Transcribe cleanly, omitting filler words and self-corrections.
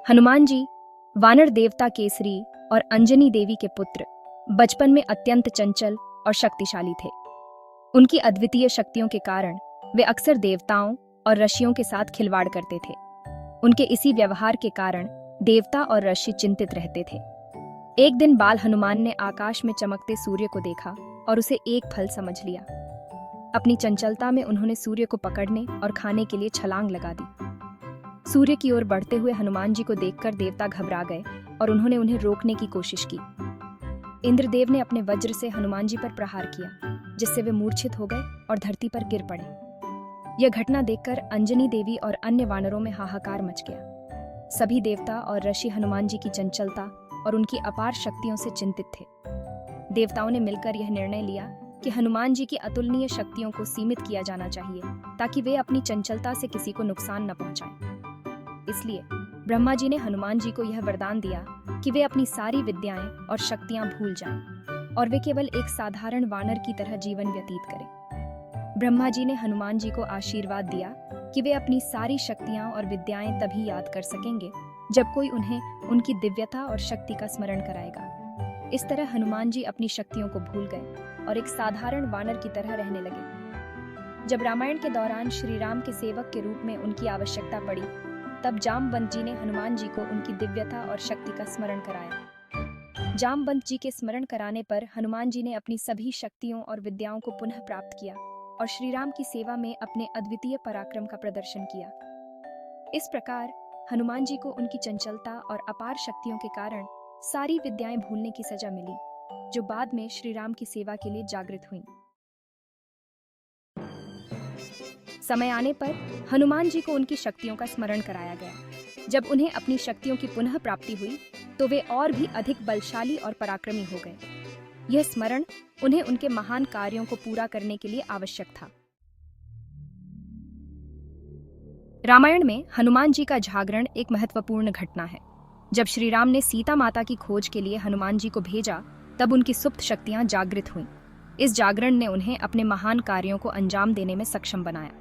हनुमान जी वानर देवता केसरी और अंजनी देवी के पुत्र बचपन में अत्यंत चंचल और शक्तिशाली थे। उनकी अद्वितीय शक्तियों के कारण वे अक्सर देवताओं और ऋषियों के साथ खिलवाड़ करते थे। उनके इसी व्यवहार के कारण देवता और ऋषि चिंतित रहते थे। एक दिन बाल हनुमान ने आकाश में चमकते सूर्य को देखा और उसे एक फल समझ लिया। अपनी चंचलता में उन्होंने सूर्य को पकड़ने और खाने के लिए छलांग लगा दी। सूर्य की ओर बढ़ते हुए हनुमान जी को देखकर देवता घबरा गए और उन्होंने उन्हें रोकने की कोशिश की। इंद्रदेव ने अपने वज्र से हनुमान जी पर प्रहार किया, जिससे वे मूर्छित हो गए और धरती पर गिर पड़े। यह घटना देखकर अंजनी देवी और अन्य वानरों में हाहाकार मच गया। सभी देवता और ऋषि हनुमान जी की चंचलता और उनकी अपार शक्तियों से चिंतित थे। देवताओं ने मिलकर यह निर्णय लिया कि हनुमान जी की अतुलनीय शक्तियों को सीमित किया जाना चाहिए, ताकि वे अपनी चंचलता से किसी को नुकसान न पहुंचाएं। इसलिए ब्रह्मा जी ने हनुमान जी को यह वरदान दिया कि वे अपनी सारी विद्याएं और शक्तियां भूल जाएं और वे केवल एक साधारण वानर की तरह जीवन व्यतीत करें। ब्रह्मा जी ने हनुमान जी को आशीर्वाद दिया कि वे अपनी सारी शक्तियां और विद्याएं तभी याद कर सकेंगे जब कोई उन्हें उनकी दिव्यता और शक्ति का स्मरण कराएगा। इस तरह हनुमान जी अपनी शक्तियों को भूल गए और एक साधारण वानर की तरह रहने लगे। जब रामायण के दौरान श्री राम के सेवक के रूप में उनकी आवश्यकता पड़ी, तब जामवंत जी ने हनुमान जी को उनकी दिव्यता और शक्ति का स्मरण कराया। जामवंत जी के स्मरण कराने पर हनुमान जी ने अपनी सभी शक्तियों और विद्याओं को पुनः प्राप्त किया और श्री राम की सेवा में अपने अद्वितीय पराक्रम का प्रदर्शन किया। इस प्रकार हनुमान जी को उनकी चंचलता और अपार शक्तियों के कारण सारी विद्याएं भूलने की सजा मिली, जो बाद में श्री राम की सेवा के लिए जागृत हुईं। समय आने पर हनुमान जी को उनकी शक्तियों का स्मरण कराया गया। जब उन्हें अपनी शक्तियों की पुनः प्राप्ति हुई, तो वे और भी अधिक बलशाली और पराक्रमी हो गए। यह स्मरण उन्हें उनके महान कार्यों को पूरा करने के लिए आवश्यक था। रामायण में हनुमान जी का जागरण एक महत्वपूर्ण घटना है। जब श्री राम ने सीता माता की खोज के लिए हनुमान जी को भेजा, तब उनकी सुप्त शक्तियां जागृत हुईं। इस जागरण ने उन्हें अपने महान कार्यों को अंजाम देने में सक्षम बनाया।